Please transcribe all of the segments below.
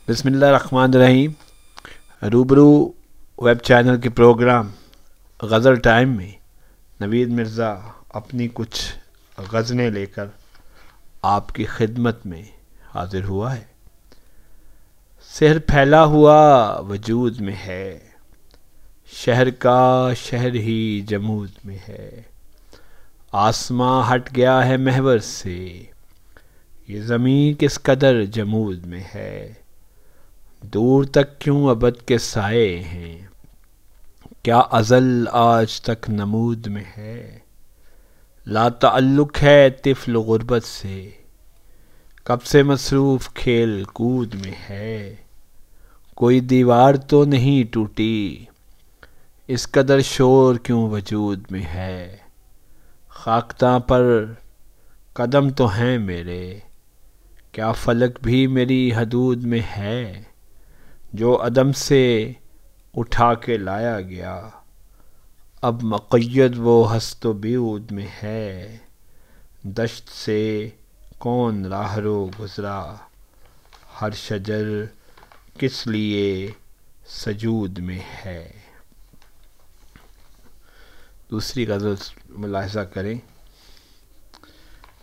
بسم اللہ الرحمن الرحیم۔ روبرو ویب چینل کے پروگرام غزل ٹائم میں نوید مرزا اپنی کچھ غزلیں لے کر آپ کی خدمت میں حاضر ہوا ہے۔ سحر پھیلا ہوا وجود میں ہے، شہر کا شہر ہی جمود میں ہے۔ آسماں ہٹ گیا ہے محور سے، یہ زمین کس قدر جمود میں ہے۔ دور تک کیوں ابد کے سائے ہیں، کیا ازل آج تک نمود میں ہے۔ لا تعلق ہے طفل غربت سے، کب سے مصروف کھیل کود میں ہے۔ کوئی دیوار تو نہیں ٹوٹی، اس قدر شور کیوں وجود میں ہے۔ خاکتاں پر قدم تو ہیں میرے، کیا فلک بھی میری حدود میں ہے۔ جو عدم سے اٹھا کے لایا گیا، اب مقید وہ ہست و بیعود میں ہے۔ دشت سے کون راہرو گزرا، ہر شجر کس لیے سجود میں ہے۔ دوسری غزل ملاحظہ کریں۔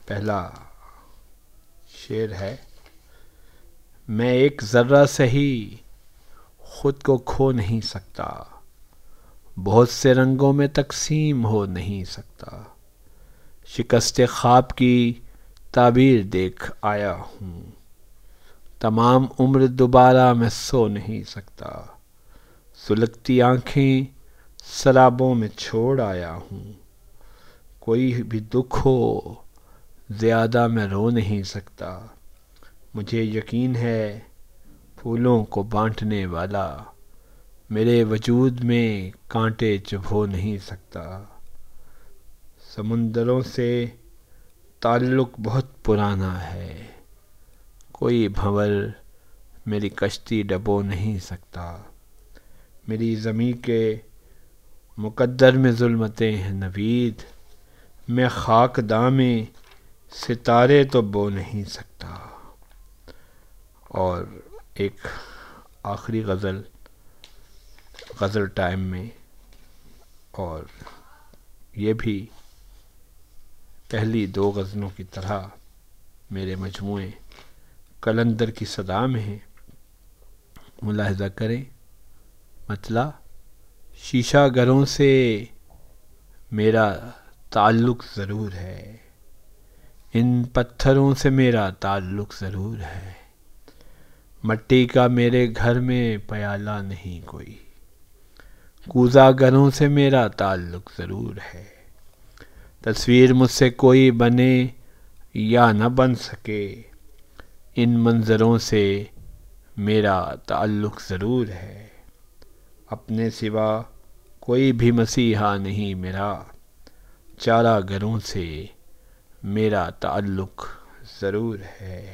پہلا شعر ہے، میں ایک ذرہ سہی خود کو کھو نہیں سکتا، بہت سے رنگوں میں تقسیم ہو نہیں سکتا۔ شکست خواب کی تعبیر دیکھ آیا ہوں، تمام عمر دوبارہ میں سو نہیں سکتا۔ سلگتی آنکھیں سرابوں میں چھوڑ آیا ہوں، کوئی بھی دکھ ہو زیادہ میں رو نہیں سکتا۔ مجھے یقین ہے پھولوں کو بانٹنے والا، میرے وجود میں کانٹے چبھو نہیں سکتا۔ سمندروں سے تعلق بہت پرانا ہے، کوئی بھنور میری کشتی ڈبو نہیں سکتا۔ میری زمیں کے مقدر میں ظلمتیں ہیں نوید، میں خاک داں میں ستارے تو بو نہیں سکتا۔ اور ایک آخری غزل ٹائم میں، اور یہ بھی پہلی دو غزلوں کی طرح میرے مجموعے قلندر کی صدا میں ہے۔ ملاحظہ کریں مطلع، شیشہ گروں سے میرا تعلق ضرور ہے، ان پتھروں سے میرا تعلق ضرور ہے۔ مٹی کا میرے گھر میں پیالہ نہیں کوئی، کوزہ گروں سے میرا تعلق ضرور ہے۔ تصویر مجھ سے کوئی بنے یا نہ بن سکے، ان منظروں سے میرا تعلق ضرور ہے۔ اپنے سوا کوئی بھی مسیحا نہیں میرا، چارہ گروں سے میرا تعلق ضرور ہے۔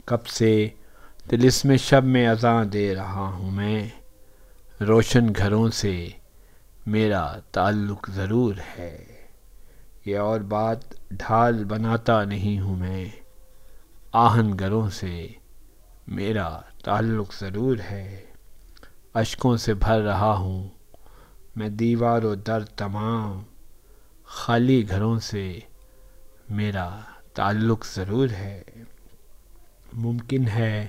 کب سے طلسم شب میں اذاں دے رہا ہوں میں، روشن گھروں سے میرا تعلق ضرور ہے۔ یہ اور بات ڈھال بناتا نہیں ہوں میں، آہن گروں سے میرا تعلق ضرور ہے۔ اشکوں سے بھر رہا ہوں میں دیوار و در تمام، خالی گھروں سے میرا تعلق ضرور ہے۔ ممکن ہے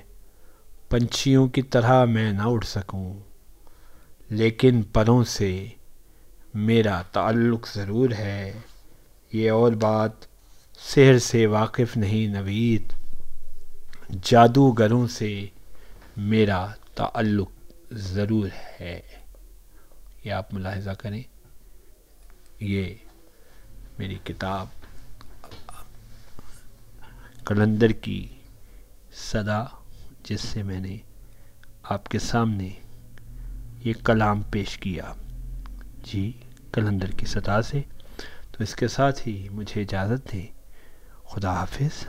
پنچھیوں کی طرح میں نہ اڑ سکوں، لیکن پروں سے میرا تعلق ضرور ہے۔ یہ اور بات سحر سے واقف نہیں نوید، جادوگروں سے میرا تعلق ضرور ہے۔ یہ آپ ملاحظہ کریں، یہ میری کتاب قلندر کی صدا، جس سے میں نے آپ کے سامنے یہ کلام پیش کیا، جی قلندر کی صدا سے۔ تو اس کے ساتھ ہی مجھے اجازت دیں، خدا حافظ۔